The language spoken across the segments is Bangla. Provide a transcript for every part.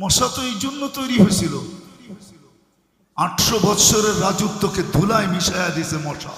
মশা তো এই জন্য তৈরি হয়েছিল, 800 বৎসরের রাজত্বকে ধুলায় মিশাইয়া দিছে মশা।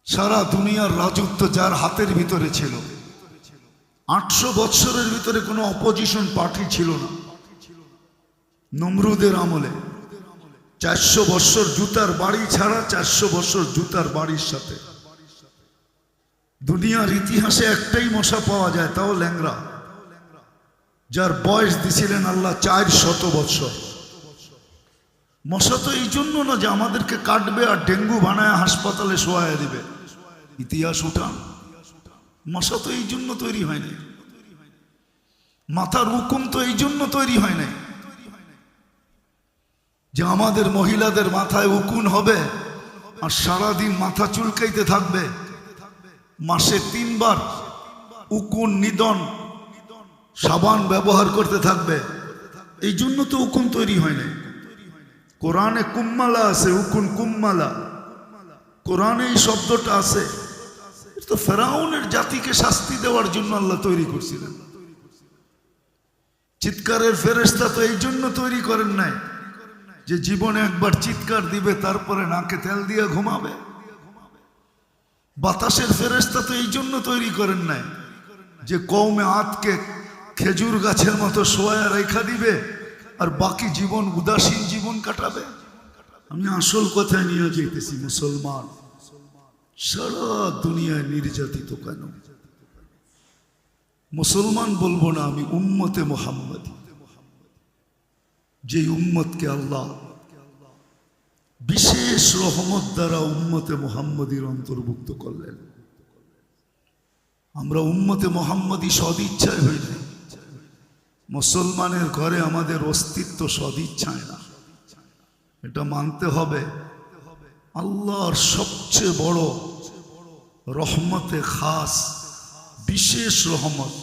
সারা দুনিয়ার রাজত্ব যার হাতের ভিতরে ছিল। 800 বৎসরের ভিতরে কোনো অপোজিশন পার্টি ছিল না। নমরুদের আমলে 400 বৎসর জুতার বাড়ি ছাড়া, 400 বৎসর জুতার বাড়ির সাথে। দুনিয়ার ইতিহাসে একটাই মশা পাওয়া যায়, তাও ল্যাংড়া, যার বয়স দিছিলেন আল্লাহ 400 বৎসর। মশা তো এই জন্য না যে আমাদেরকে কাটবে আর ডেঙ্গু বানায় হাসপাতালে শোয়ায় দিবে। ইতিহাস উঠান, মশা তো এই জন্য তৈরি হয় নাই। মাথার হুকুম তো এই জন্য তৈরি হয় নাই যে আমাদের মহিলাদের মাথায় উকুন হবে আর সারাদিন মাথা চুলকাইতে থাকবে। মাসে 3 বার উকুন নিদন সাবান ব্যবহার করতে থাকবে। এই জন্য তো উকুন তৈরি হয় নাই। কোরআনে কুম্মালা আছে, উকুন কুম্মালা, কোরআনে এই শব্দটা আছে। তো ফেরাউনের জাতিকে শাস্তি দেওয়ার জন্য আল্লাহ তৈরি করছিলেন। চিৎকারের ফেরেশতা তো এই জন্য তৈরি করেন নাই যে জীবনে একবার চিৎকার দিবে তারপরে নাকে তেল দিয়ে ঘুমাবে। বাতাসের ফেরেশতা তো এই জন্য তৈরি করেন নাই যে কওমে আদকে খেজুর গাছের মতো শোয়া রেখা দিবে আর বাকি জীবন উদাসীন জীবন কাটাবে। আমি আসল কথায় নিয়ে যেতেছি, মুসলমান সারা দুনিয়ায় নির্যাতিত কেন? মুসলমান বলবো না, আমি উম্মতে মুহাম্মদী, যে উম্মতকে আল্লাহ বিশেষ রহমত দ্বারা উম্মতে মুহাম্মদীর অন্তর্ভুক্ত করলেন। আমরা উম্মতে মুহাম্মদী সদিচ্ছায় হই নাই। মুসলমানের ঘরে আমাদের অস্তিত্ব সদিচ্ছায় না, এটা মানতে হবে। আল্লাহর সবচেয়ে বড় রহমতে খাস, বিশেষ রহমত,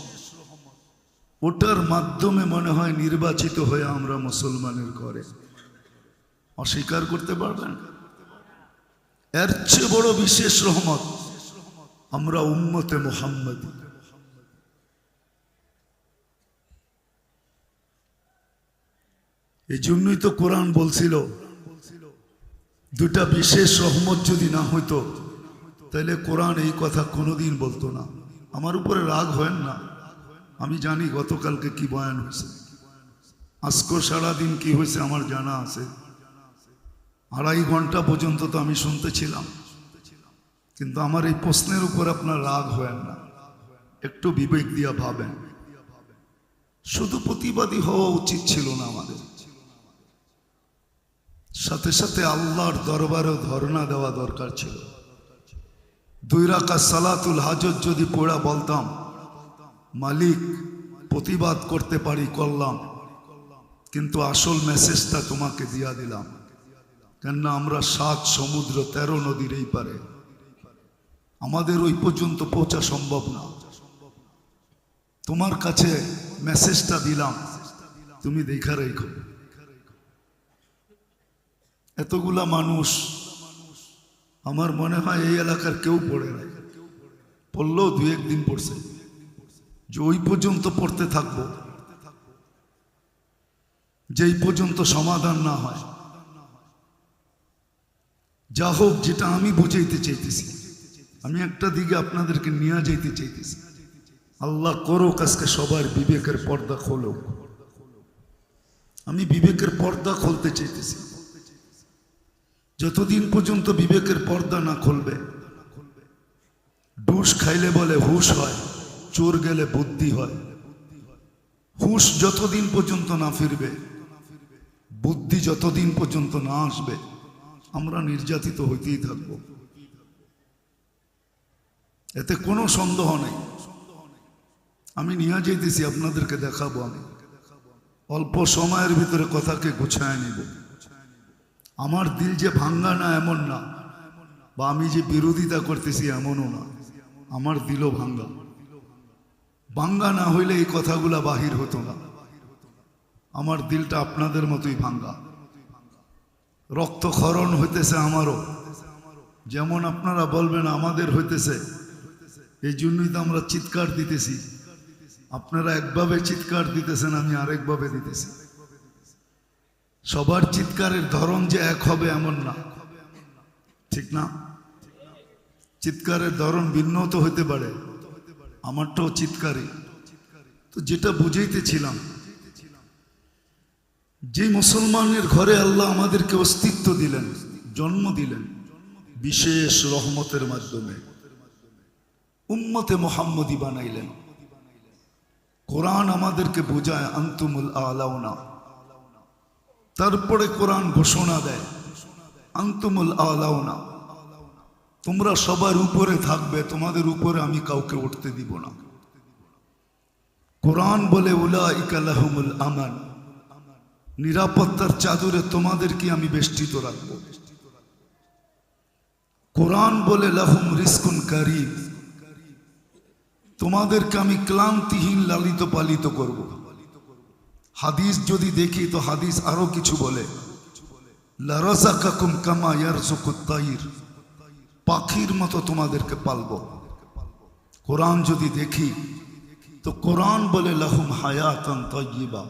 ওটার মাধ্যমে মনে হয় নির্বাচিত হয়ে আমরা মুসলমানের ঘরে। অস্বীকার করতে পারবেন? এর চেয়ে বড় বিশেষ রহমত আমরা উম্মতে মুহাম্মদী। এই জন্যই তো কোরআন বলছিল, দুটা বিশেষ রহমত যদি না হইতো তাহলে কোরআন এই কথা কোনোদিন বলতো না। আমার উপরে রাগ হয় না, আমি জানি গতকালকে কি বয়ান হয়েছে, আজকে সারাদিন কি হয়েছে আমার জানা আছে। 2.5 ঘন্টা পর্যন্ত তো আমি শুনতেছিলাম, কিন্তু আমার এই প্রশ্নের উপর আপনার রাগ হয় না, একটু বিবেক দিয়া ভাবেন। শুধু প্রতিবাদী হওয়া উচিত ছিল না আমাদের, সাথে সাথে আল্লাহর দরবারেও ধর্ণা দেওয়া দরকার ছিল। 2 রাকাত সালাতুল হাজত যদি পড়া বলতাম, মালিক প্রতিবাদ করতে পারি করলাম, কিন্তু আসল মেসেজটা তোমাকে দিয়া দিলাম। কেননা আমরা 7 সমুদ্র 13 নদীর এই পারে, আমাদের ওই পর্যন্ত পৌঁছা সম্ভব না। তোমার কাছে মেসেজটা দিলাম, তুমি দেখা রেখো। এতগুলা মানুষ, আমার মনে হয় এই এলাকার কেউ পড়ে নাই, পড়লেও 2-1 দিন পড়ছে, যে ওই পর্যন্ত পড়তে থাকবো যেই পর্যন্ত সমাধান না হয়। যা হোক, যেটা আমি বুঝাইতে চাইতেছি, আমি একটা দিকে আপনাদেরকে নিয়ে যাইতে চাইতেছি। আল্লাহ করুক আজকে সবার বিবেকের পর্দা খোলুক। আমি বিবেকের পর্দা খুলতে চাইতেছি। যতদিন পর্যন্ত বিবেকের পর্দা না খুলবে, ডুস খাইলে বলে হুশ হয়, চোর গেলে বুদ্ধি হয়। হুশ যতদিন পর্যন্ত না ফিরবে, বুদ্ধি যতদিন পর্যন্ত না আসবে, আমরা নির্যাতিত হইতেই থাকব। এতে কোনো সন্দেহ নেই। আমি নিয়ে যাইতেছি, আপনাদেরকে দেখাবো। আমি অল্প সময়ের ভিতরে কথাকে গুছায় নিব। আমার দিল যে ভাঙ্গা না এমন না, বা আমি যে বিরোধিতা করতেছি এমনও না, আমার দিলও ভাঙ্গা। ভাঙ্গা না হইলে এই কথাগুলা বাহির হতো না। আমার দিলটা আপনাদের মতোই ভাঙ্গা, রক্তক্ষরণ হইতেছে আমারও, যেমন আপনারা বলবেন আমাদের হইতেছে। এই জন্যই তো আমরা চিৎকার দিতেছি, আপনারা একভাবে চিৎকার দিতেছেন, আমি আরেকভাবে দিতেছি। সবার চিৎকারের ধরন যে এক হবে এমন না, ঠিক না? চিৎকারের ধরন ভিন্ন তো হতে পারে, আমারটাও চিৎকারই। তো যেটা বুঝাইতেছিলাম, যে মুসলমানের ঘরে আল্লাহ আমাদেরকে অস্তিত্ব দিলেন, জন্ম দিলেন বিশেষ রহমতের মাধ্যমে, উম্মতে মুহাম্মদী বানাইলেন। কোরআন আমাদেরকে বোঝায় আনতুমুল আলাউনা, তারপরে কোরআন ঘোষণা দেয় আনতুমুল আলাউনা, তোমরা সবার উপরে থাকবে, তোমাদের উপরে আমি কাউকে উঠতে দিব না। কোরআন বলে উলাইকা লাহুমুল আমান, নিরাপত্তার চাদরে তোমাদেরকে আমি বেষ্টিত রাখব। কোরআন বলে লাহুম রিজকুন কারীম, তোমাদেরকে আমি ক্লান্তিহীন লালিত পালিত করব। হাদিস যদি দেখি তো হাদিস আরো কিছু বলে, লারাযাকাকুম কামা ইয়ারযুকুত তাইর, পাখির মতো তোমাদেরকে পালব। কোরআন যদি দেখি তো কোরআন বলে লাহুম হায়াতান তাইয়্যিবা,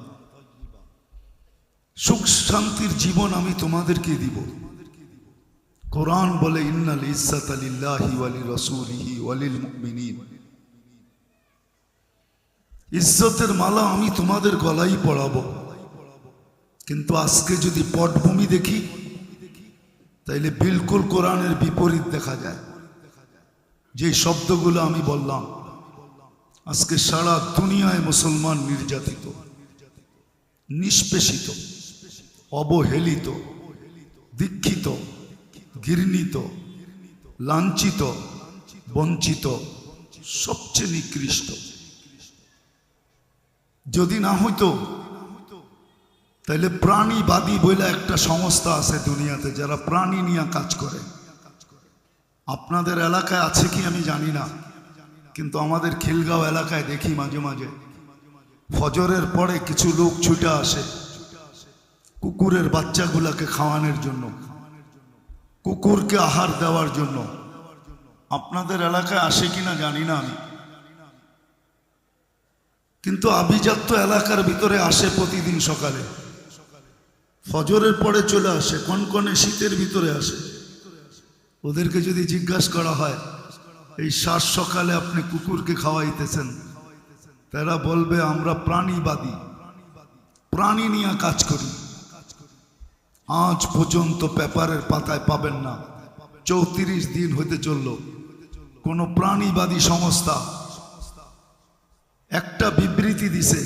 সুখ শান্তির জীবন আমি তোমাদেরকে দিব। কোরআন বলে ইন্নাল ইজ্জাতা লিল্লাহি ওয়া লিরাসূলিহি ওয়া লিল মুমিনিন, ইজ্জতের মালা আমি তোমাদের গলায় পরাবো। কিন্তু আজকে যদি পটভূমি দেখি তাইলে বিলকুল কোরআনের বিপরীত দেখা যায়। যে শব্দগুলো আমি বললাম, আজকে সারা দুনিয়ায় মুসলমান নির্যাতিত, নিষ্পেষিত, অবহেলিত, দীক্ষিত, ঘৃণিত, লাঞ্ছিত, বঞ্চিত, সবচেয়ে নিকৃষ্ট। যদি না হইতো তাহলে প্রাণীবাদী বলে একটা সংস্থা আছে দুনিয়াতে, যারা প্রাণী নিয়ে কাজ করে। আপনাদের এলাকায় আছে কি আমি জানি না, কিন্তু আমাদের খিলগাঁও এলাকায় দেখি মাঝে মাঝে ফজরের পরে কিছু লোক ছুটে আসে কুকুরের বাচ্চাগুলাকে খাওয়ানোর জন্য, কুকুরকে আহার দেওয়ার জন্য। আপনাদের এলাকায় আসে কিনা জানি না আমি, কিন্তু আভিজাত্য এলাকার ভিতরে আসে প্রতিদিন সকালে, ফজরের পরে চলে আসে, কনকনে শীতের ভিতরে আসে। ওদেরকে যদি জিজ্ঞাসা করা হয় এই সাত সকালে আপনি কুকুরকে খাওয়াইতেছেন, তারা বলবে আমরা প্রাণীবাদী, প্রাণী নিয়ে কাজ করি। আজ পর্যন্ত পেপারের পাতায় পাবেন না, 34 দিন হতে চলল কোন প্রাণীবাদী সংস্থা একটা বিবৃতি দিছে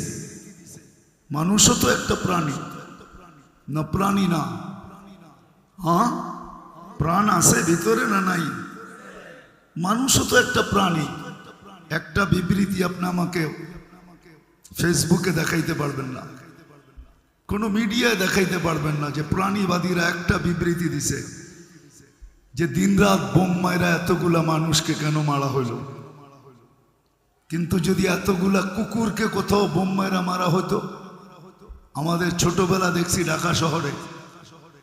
মানুষও তো একটা প্রাণী না, প্রাণী না? হ্যাঁ, প্রাণ আছে ভিতরে না নাই? মানুষও তো একটা প্রাণী। একটা বিবৃতি আপনি আমাকে ফেসবুকে দেখাইতে পারবেন না, কোনো মিডিয়ায় দেখাইতে পারবেন না যে প্রাণীবাদীরা একটা বিবৃতি দিছে যে দিনরাত বোম মাইরা এতগুলা মানুষকে কেন মারা হইল। কিন্তু যদি এতগুলা কুকুরকে কোথাও বোম মাইরা মারা হতো, আমাদের ছোটবেলা দেখছি ঢাকা শহরে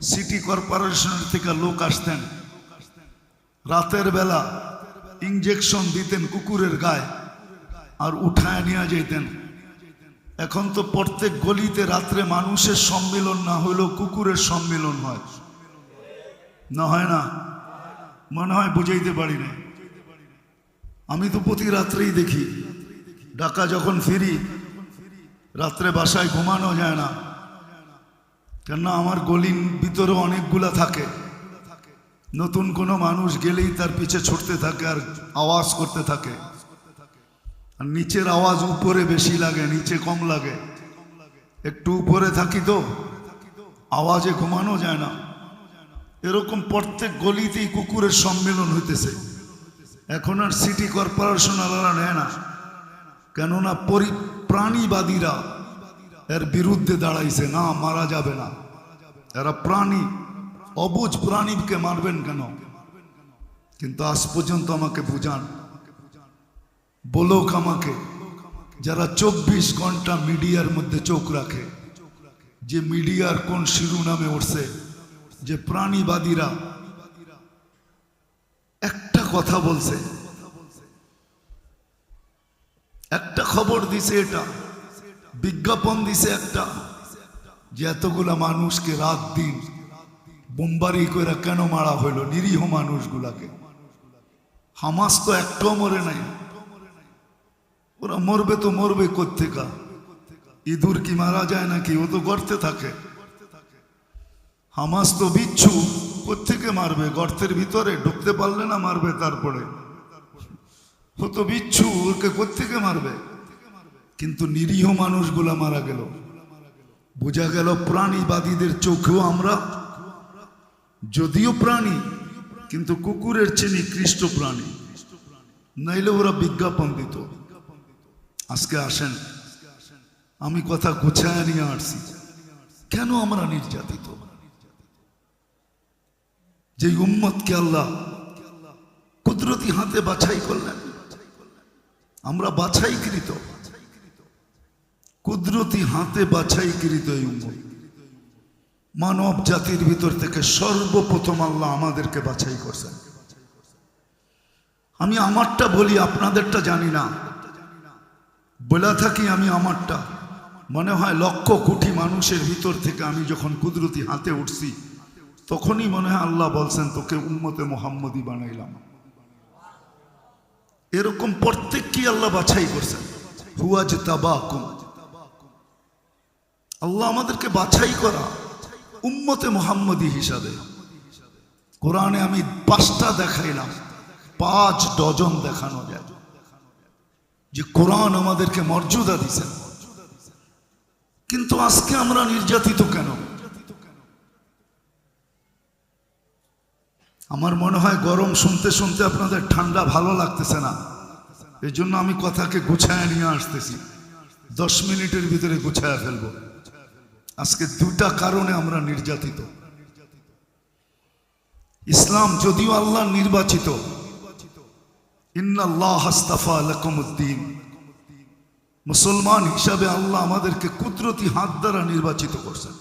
সিটি কর্পোরেশনের থেকে লোক আসতেন, রাতের বেলা ইঞ্জেকশন দিতেন কুকুরের গায়ে আর উঠায় নিয়ে যেতেন। এখন তো প্রত্যেক গলিতে রাত্রে মানুষের সম্মিলন না হইলেও কুকুরের সম্মিলন হয়, না হয় না? মনে হয় বুঝাইতে পারি না। আমি তো প্রতি রাত্রেই দেখি, ঢাকা যখন ফিরি রাত্রে বাসায় ঘুমানো যায় না, কেননা আমার গলির ভিতরে অনেকগুলা থাকে। নতুন কোনো মানুষ গেলেই তার পিছে ছুটতে থাকে আর আওয়াজ করতে থাকে, আর নিচের আওয়াজ উপরে বেশি লাগে, নিচে কম লাগে। একটু উপরে থাকি তো আওয়াজে ঘুমানো যায় না। এরকম প্রত্যেক গলিতেই কুকুরের সম্মেলন হইতেছে। এখন আর সিটি কর্পোরেশন আলাদা নেয় না, কেননা প্রাণীবাদীরা এর বিরুদ্ধে দাঁড়াইছে, না মারা যাবে না, এরা প্রাণী, অবুঝ প্রাণীকে মারবেন কেন? কিন্তু আজ পর্যন্ত আমাকে বুঝান, বলোক আমাকে, যারা 24 ঘন্টা মিডিয়ার মধ্যে চোখ রাখে, যে মিডিয়ার কোন শিরোনামে উঠছে যে প্রাণীবাদীরা একটা কথা বলছে, একটা খবর দিছে, এটা বিজ্ঞাপন দিছে একটা, যে এতগুলা মানুষকে রাত দিন বোমবারি করে কেন মারা হইল, নিরীহ মানুষগুলাকে। হামাস তো একটাও মরে নাই, ওরা মরবে তো মরবে কোত্থেকা? ইঁদুর কি মারা যায় নাকি? ও তো গর্তে থাকে। হামাস তো বিচ্ছু, কোত্থেকে মারবে? গর্তের ভিতরে ঢুকতে পারলে না মারবে, তারপরে ও তো বিচ্ছু, ওকে কোত্থেকে মারবে? কিন্তু নিরীহ মানুষগুলা মারা গেল। বোঝা গেল প্রাণীবাদীদের চোখেও আমরা যদিও প্রাণী, কিন্তু কুকুরের চেয়ে নিকৃষ্ট প্রাণী, নাইলে ওরা বিজ্ঞাপন দিত। আজকে আসেন, আমি কথা গুছায় নিয়ে আসছি, কেন আমরা নির্যাতিত? যে উম্মতকে আল্লাহ কুদরতি হাতে বাছাই করলেন, আমরা বাছাইকৃত, কুদরতি হাতে বাছাইকৃত এই উম্মত। মানব জাতির ভিতর থেকে সর্বপ্রথম আল্লাহ আমাদেরকে বাছাই করছেন। আমি আমারটা বলি, আপনাদেরটা জানি না, বলে থাকি আমি আমারটা। মনে হয় লক্ষ কোটি মানুষের ভিতর থেকে আমি যখন কুদরতি হাতে উঠছি, তখনই মনে হয় আল্লাহ বলছেন তোকে উম্মতে মুহাম্মদী বানাইলাম। এরকম প্রত্যেককে আল্লাহ বাছাই করছেন। হুয়াজতাবাকুম, আল্লাহ আমাদেরকে বাছাই করা উম্মতে মুহাম্মদী হিসাবে। কোরআনে আমি 5টা দেখাইলাম, 5 ডজন দেখানো যায় যে কোরআন আমাদেরকে মর্যাদা দিয়েছেন। কিন্তু আজকে আমরা নির্যাতিত কেন? আমার মনে হয় গরম শুনতে শুনতে আপনাদের ঠান্ডা ভালো লাগতেছে না, এই জন্য আমি কথাকে গুছায় নিয়ে আসতেছি। 10 মিনিটের ভিতরে গুছায় ফেলবো। আজকে 2টা কারণে আমরা নির্যাতিত। ইসলাম যদিও আল্লাহ নির্বাচিত, ইন্নাল্লাহ আস্তাফা লাকুমুদ্দিন, মুসলমান হিসাবে আল্লাহ আমাদেরকে কুদরতি হাত দ্বারা নির্বাচিত করছেন।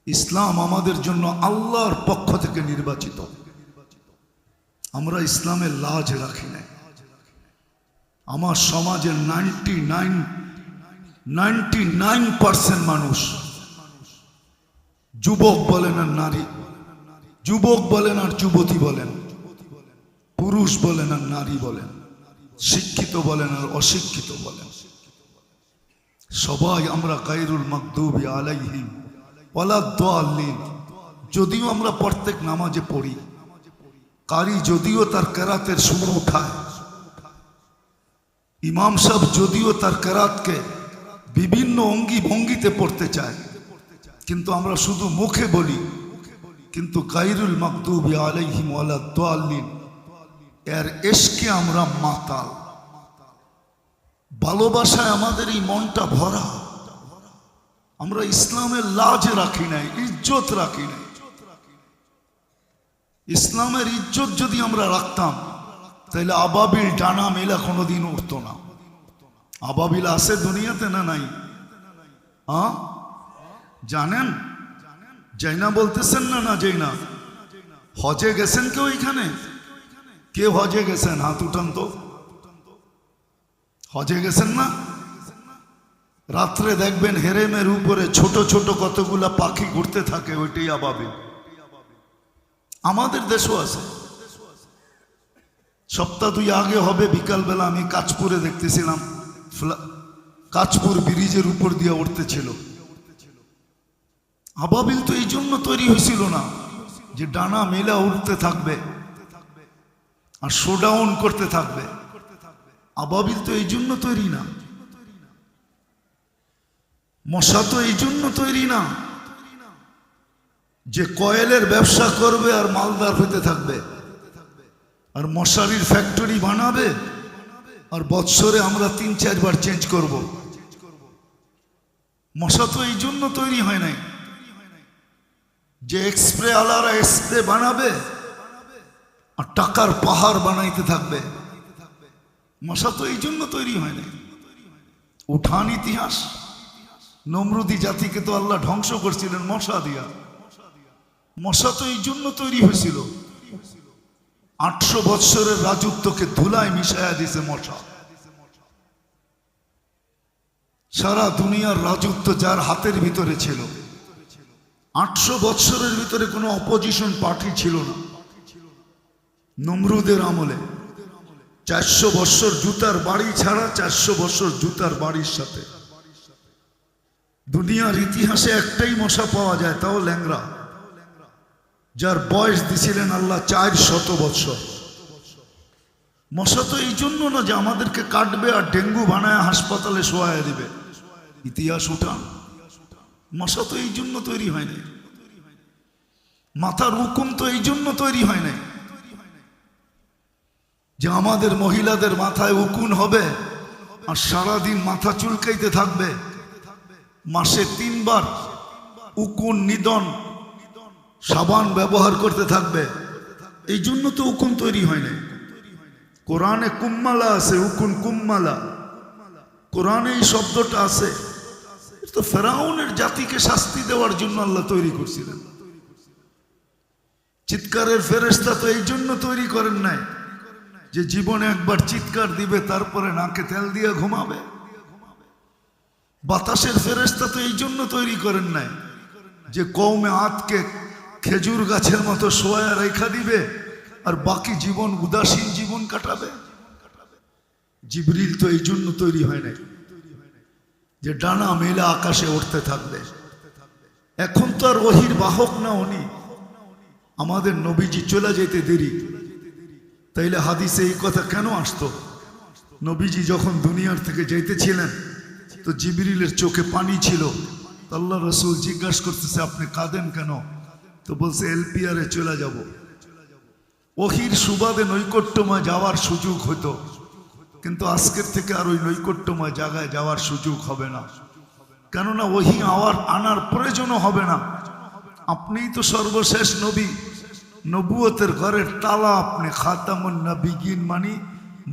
ইসলাম আমাদের জন্য আল্লাহর পক্ষ থেকে নির্বাচিত। আমরা ইসলামের লাজ রাখি না। আমার সমাজের 99% মানুষ, যুবক বলেন আর নারী, যুবক বলেন আর যুবতী বলেন, পুরুষ বলেন আর নারী বলেন, শিক্ষিত বলেন আর অশিক্ষিত বলেন, সবাই আমরা গায়রুল মাগদুবি আলাইহিম ওয়ালাদ-দাল্লিন। যদিও আমরা প্রত্যেক নামাজে পড়ি, কারি যদিও তার কেরাতের সুর উঠায়, ইমাম সাহেব যদিও তার কেরাতকে বিভিন্ন অঙ্গি ভঙ্গিতে পড়তে চায়, কিন্তু আমরা শুধু মুখে বলি, কিন্তু গায়রুল মাগদুবি আলাইহিম ওয়ালাদ-দাল্লিন এর ইশকে আমরা মাতাল। ভালোবাসায় আমাদের এই মনটা ভরা। আমরা ইসলামের লাজ রাখি নাই, ইজ্জত রাখি নাই। ইসলামের ইজ্জত যদি আমরা রাখতাম, তাহলে আবাবিল ডানা মেলা কোনোদিন উঠতো না। আবাবিল আছে দুনিয়াতে না নাই? জানেন? যাই না বলতেছেন না? না যাই না? হজে গেছেন কেউ এখানে? কে হজে গেছেন? হাত উঠান তো। হজে গেছেন না? রাত্রে দেখবেন হেরেমের উপরে ছোট ছোট কতগুলা পাখি ঘুরতে থাকে, ওইটাই আবাবিল। আমাদের দেশও আছে। সপ্তাহ 2 আগে হবে, বিকালবেলা আমি কাঁচপুরে দেখতেছিলাম, কাঁচপুর ব্রিজের উপর দিয়ে উঠতেছিল। আবাবিল তো এই জন্য তৈরি হয়েছিল না যে ডানা মেলা উঠতে থাকবে আর শোডাউন করতে থাকবে। আবাবিল তো এই জন্য তৈরি না। মশা তো এই জন্য তৈরি না যে কয়েলের ব্যবসা করবে আর মালদার হতে থাকবে আর মশারির ফ্যাক্টরি বানাবে আর বৎসরে আমরা 3-4 বার চেঞ্জ করব। মশা তো এই জন্য তৈরি হয় নাই যে স্প্রে আলারা স্প্রে বানাবে আর টাকার পাহাড় বানাইতে থাকবে। মশা তো এই জন্য তৈরি হয় নাই। উঠান ইতিহাস, নমরুদি জাতিকে তো আল্লাহ ধ্বংস করছিলেন মশা দিয়া। মশা তো এই জন্য তৈরি হয়েছিল। 800 বৎসরের রাজত্বকে ধুলায় মিশাইয়া দিছে মশা। সারা দুনিয়ার রাজত্ব যার হাতের ভিতরে ছিল। 800 বৎসরের ভিতরে কোনো অপোজিশন পার্টি ছিল না। নমরুদের আমলে 400 বৎসর জুতার বাড়ি ছাড়া, 400 বৎসর জুতার বাড়ির সাথে। দুনিয়ার ইতিহাসে একটাই মশা পাওয়া যায়, তাও ল্যাংড়া, যার বয়স দিছিলেন আল্লাহ 400 বৎসর। মশা তো এই জন্য না যে আমাদেরকে কাটবে আর ডেঙ্গু বানায় হাসপাতালে শোয়ায় দিবে, ইতিহাস উঠান। মশা তো এই জন্য তৈরি হয় নাই, মাথার হুকুম তো এই জন্য তৈরি হয় নাই যে আমাদের মহিলাদের মাথায় উকুন হবে আর সারাদিন মাথা চুলকাইতে থাকবে। মাসে 3 বার উকুন নিদন সাবান ব্যবহার করতে থাকবে, এই জন্য তো উকুন তৈরি হয় নাই। কোরআনে কুম্মালা আছে, উকুন কুম্মালা, কোরআনে এই শব্দটা আছে। তো ফেরাউনের জাতিকে শাস্তি দেওয়ার জন্য আল্লাহ তৈরি করছিলেন। চিৎকারের ফেরেশতা তো এই জন্য তৈরি করেন নাই যে জীবনে একবার চিৎকার দিবে তারপরে নাকে তেল দিয়ে ঘুমাবে। বাতাসের ফেরেশতা তো এই জন্য তৈরি করেন নাই যে কওমে আদকে খেজুর গাছের মতো শোয়া রেখা দিবে আর বাকি জীবন উদাসীন জীবন কাটাবে। জিবরিল তো এই জন্য তৈরি হয় নাই যে ডানা মেলে আকাশে উঠতে থাকবে। এখন তো আর ওহির বাহক না উনি, আমাদের নবীজি চলে যেতে দেরি। তাইলে হাদিসে এই কথা কেন আসতো? নবীজি যখন দুনিয়ার থেকে যাইতেছিলেন তো জিবরিলের চোখে পানি ছিল। আল্লাহ রসুল জিজ্ঞাসা করতেছে আপনি কাঁদেন কেন? তো বলছে এলপিআরে চলে যাব। ওহির সুবাদে নৈকট্যময় যাওয়ার সুযোগ হতো, কিন্তু আজকের থেকে আর ওই নৈকট্যময় জায়গায় যাওয়ার সুযোগ হবে না, কেননা ওহি আনার প্রয়োজনও হবে না। আপনিই তো সর্বশেষ নবী, নবুয়তের ঘরের তালা আপনি, খাতামুন নবিয়িন মানি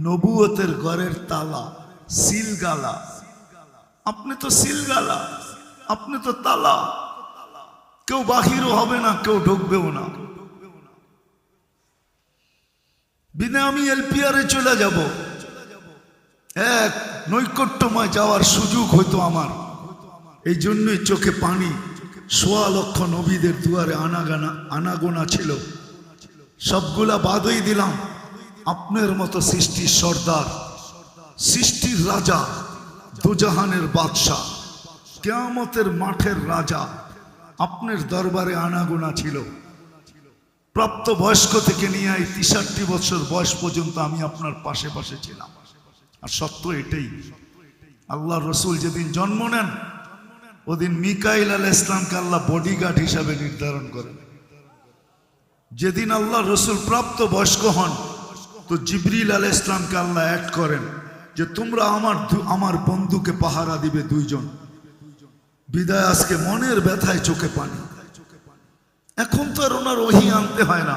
নবুয়তের ঘরের তালা, সিলগালা। আপনি তো সিলগালা, আপনি তো তালা, কেউ বাহিরও হবে না, কেউ ঢুকবেও না। বিনা আমি এলপিআরে চলে যাব, এক নৈকট্যময় যাওয়ার সুযোগ হইতো আমার। এই জন্যই চোখে পানি। 1.25 লক্ষ নবীদের দুয়ারে আনাগোনা ছিল, সবগুলা বাদই দিলাম। আপনার মতো সৃষ্টির সর্দার, সৃষ্টির রাজা, দুজাহানের বাদশাহ, কিয়ামতের মাঠের রাজা, আপনার দরবারে আনাগোনা ছিল। প্রাপ্ত বয়স্ক থেকে নিয়ে এই 63 বছর বয়স পর্যন্ত আমি আপনার পাশে পাশে ছিলাম। আর সত্য এটাই, আল্লাহ রসুল যেদিন জন্ম নেন ওদিন মিকাইল আলাইহিস সালামকে আল্লাহ বডিগার্ড হিসাবে নির্ধারণ করেন। যেদিন আল্লাহ রসুল প্রাপ্ত বয়স্ক হন তো জিবরিল আলাইহিস সালামকে আল্লাহ অ্যাড করেন যে তোমরা আমার বন্ধুকে পাহারা দিবে 2 জন। বিদায় আজকে মনের ব্যথায় চোখে পানি। এখন তো আর ওনার ওহী আনতে হয় না।